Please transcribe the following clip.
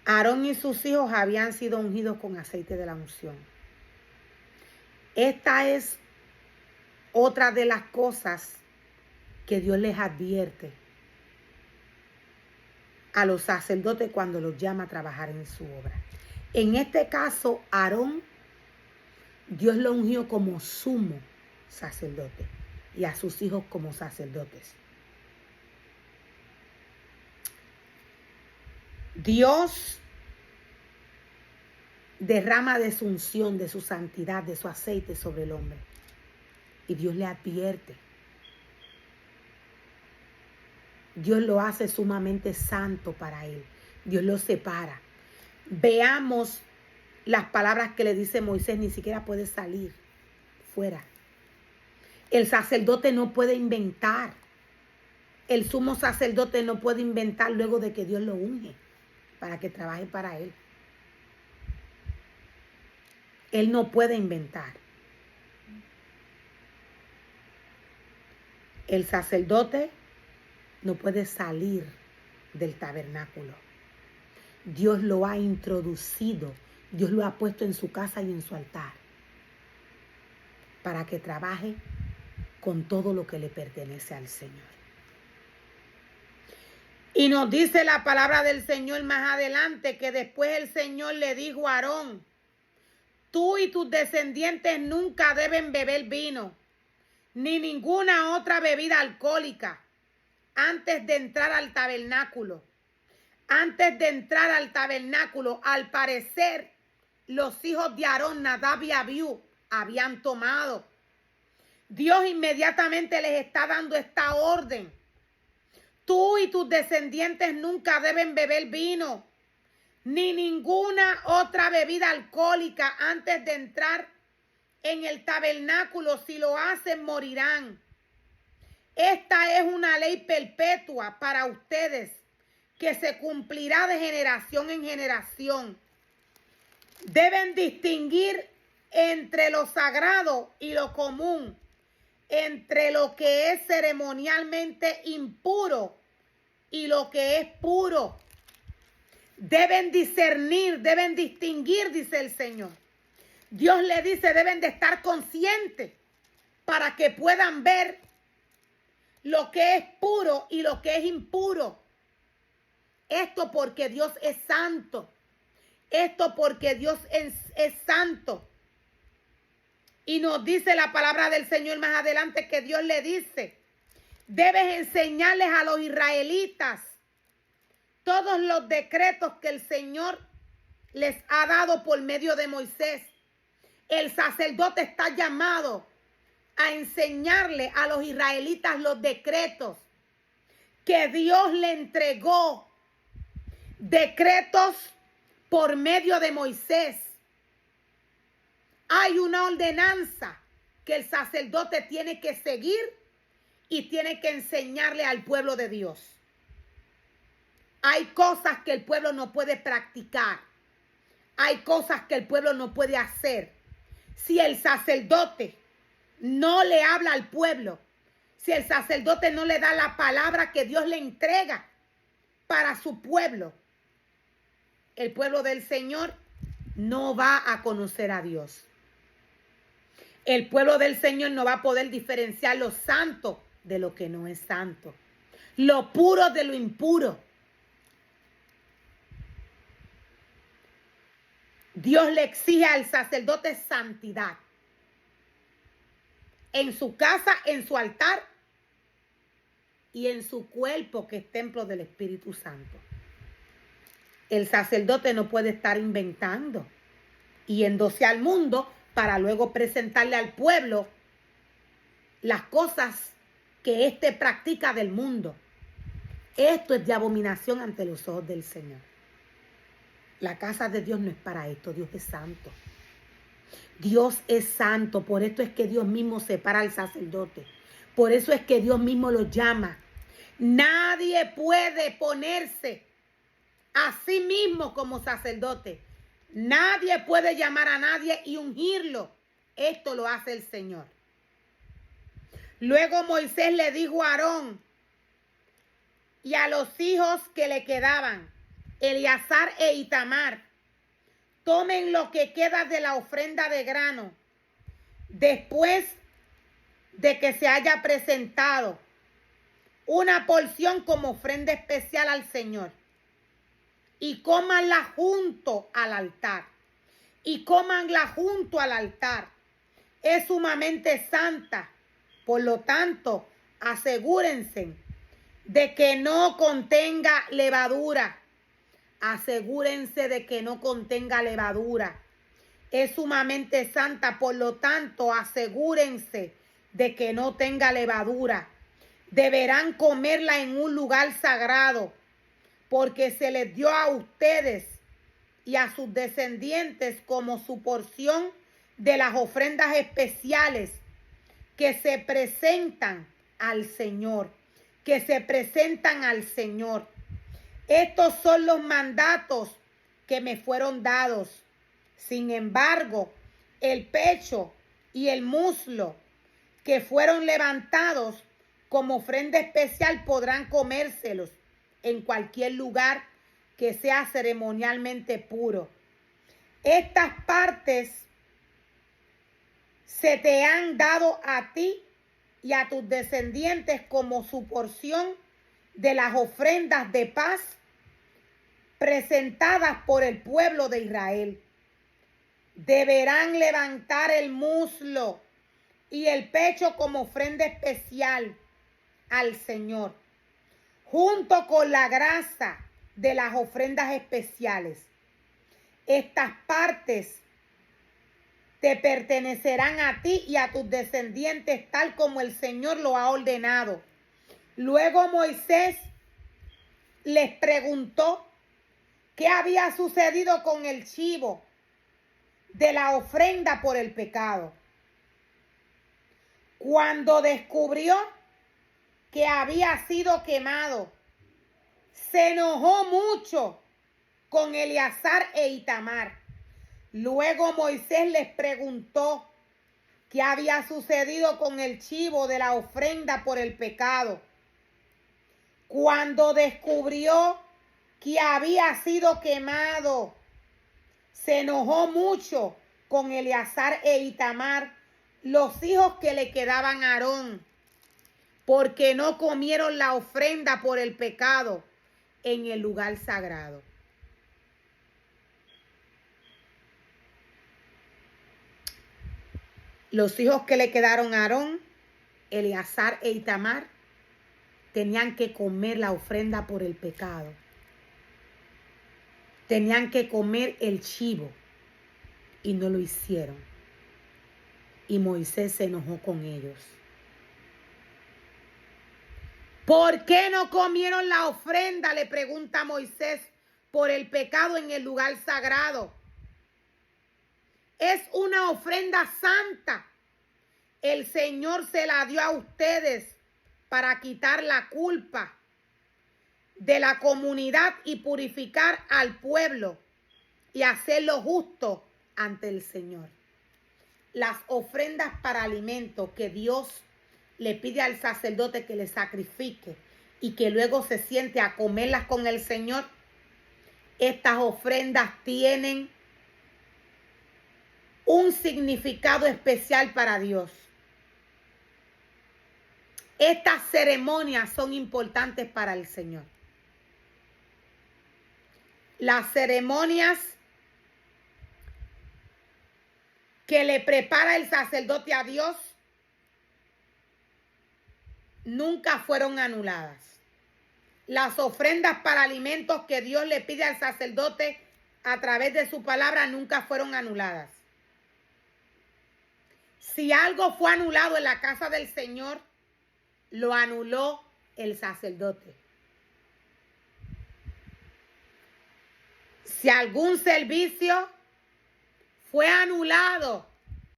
Aarón y sus hijos habían sido ungidos con aceite de la unción. Esta es otra de las cosas que Dios les advierte a los sacerdotes cuando los llama a trabajar en su obra. En este caso, Aarón, Dios lo ungió como sumo sacerdote y a sus hijos como sacerdotes. Dios derrama de su unción, de su santidad, de su aceite sobre el hombre. Y Dios le advierte. Dios lo hace sumamente santo para él. Dios lo separa. Veamos las palabras que le dice Moisés, ni siquiera puede salir fuera. El sacerdote no puede inventar. El sumo sacerdote no puede inventar luego de que Dios lo unge para que trabaje para él. Él no puede inventar. El sacerdote no puede salir del tabernáculo. Dios lo ha introducido. Dios lo ha puesto en su casa y en su altar para que trabaje con todo lo que le pertenece al Señor. Y nos dice la palabra del Señor más adelante que después el Señor le dijo a Aarón: tú y tus descendientes nunca deben beber vino, ni ninguna otra bebida alcohólica, antes de entrar al tabernáculo. Antes de entrar al tabernáculo, al parecer, los hijos de Aarón, Nadab y Abiú, habían tomado. Dios inmediatamente les está dando esta orden. Tú y tus descendientes nunca deben beber vino, ni ninguna otra bebida alcohólica antes de entrar en el tabernáculo. Si lo hacen, morirán. Esta es una ley perpetua para ustedes, que se cumplirá de generación en generación. Deben distinguir entre lo sagrado y lo común, entre lo que es ceremonialmente impuro y lo que es puro. Deben discernir, deben distinguir, dice el Señor. Dios le dice, deben de estar conscientes para que puedan ver lo que es puro y lo que es impuro. Esto porque Dios es santo. Esto porque Dios es santo. Y nos dice la palabra del Señor más adelante que Dios le dice: debes enseñarles a los israelitas todos los decretos que el Señor les ha dado por medio de Moisés. El sacerdote está llamado a enseñarle a los israelitas los decretos que Dios le entregó. Decretos por medio de Moisés. Hay una ordenanza que el sacerdote tiene que seguir y tiene que enseñarle al pueblo de Dios. Hay cosas que el pueblo no puede practicar. Hay cosas que el pueblo no puede hacer. Si el sacerdote no le habla al pueblo, si el sacerdote no le da la palabra que Dios le entrega para su pueblo, el pueblo del Señor no va a conocer a Dios. El pueblo del Señor no va a poder diferenciar lo santo de lo que no es santo, lo puro de lo impuro. Dios le exige al sacerdote santidad en su casa, en su altar y en su cuerpo, que es templo del Espíritu Santo. El sacerdote no puede estar inventando y yéndose al mundo para luego presentarle al pueblo las cosas que éste practica del mundo. Esto es de abominación ante los ojos del Señor. La casa de Dios no es para esto. Dios es santo. Dios es santo. Por esto es que Dios mismo separa al sacerdote. Por eso es que Dios mismo lo llama. Nadie puede ponerse a sí mismo como sacerdote. Nadie puede llamar a nadie y ungirlo. Esto lo hace el Señor. Luego Moisés le dijo a Aarón y a los hijos que le quedaban: Eleazar e Itamar tomen lo que queda de la ofrenda de grano después de que se haya presentado una porción como ofrenda especial al Señor, y cómanla junto al altar. Y cómanla junto al altar. Es sumamente santa. Por lo tanto, asegúrense de que no contenga levadura. Asegúrense de que no contenga levadura. Es sumamente santa, por lo tanto, asegúrense de que no tenga levadura. Deberán comerla en un lugar sagrado, porque se les dio a ustedes y a sus descendientes como su porción de las ofrendas especiales que se presentan al Señor, que se presentan al Señor. Estos son los mandatos que me fueron dados. Sin embargo, el pecho y el muslo que fueron levantados como ofrenda especial podrán comérselos en cualquier lugar que sea ceremonialmente puro. Estas partes se te han dado a ti y a tus descendientes como su porción de las ofrendas de paz presentadas por el pueblo de Israel. Deberán levantar el muslo y el pecho como ofrenda especial al Señor, junto con la grasa de las ofrendas especiales. Estas partes te pertenecerán a ti y a tus descendientes, tal como el Señor lo ha ordenado. Luego Moisés les preguntó qué había sucedido con el chivo de la ofrenda por el pecado. Cuando descubrió que había sido quemado, se enojó mucho con Eleazar e Itamar. Luego Moisés les preguntó qué había sucedido con el chivo de la ofrenda por el pecado. Cuando descubrió que había sido quemado, se enojó mucho con Eleazar e Itamar, los hijos que le quedaban a Aarón, porque no comieron la ofrenda por el pecado en el lugar sagrado. Los hijos que le quedaron a Aarón, Eleazar e Itamar, tenían que comer la ofrenda por el pecado. Tenían que comer el chivo y no lo hicieron. Y Moisés se enojó con ellos. ¿Por qué no comieron la ofrenda?, le pregunta Moisés, por el pecado en el lugar sagrado. Es una ofrenda santa. El Señor se la dio a ustedes para quitar la culpa de la comunidad y purificar al pueblo y hacerlo justo ante el Señor. Las ofrendas para alimento que Dios le pide al sacerdote que le sacrifique y que luego se siente a comerlas con el Señor, estas ofrendas tienen un significado especial para Dios. Estas ceremonias son importantes para el Señor. Las ceremonias que le prepara el sacerdote a Dios nunca fueron anuladas. Las ofrendas para alimentos que Dios le pide al sacerdote a través de su palabra nunca fueron anuladas. Si algo fue anulado en la casa del Señor, lo anuló el sacerdote. Si algún servicio fue anulado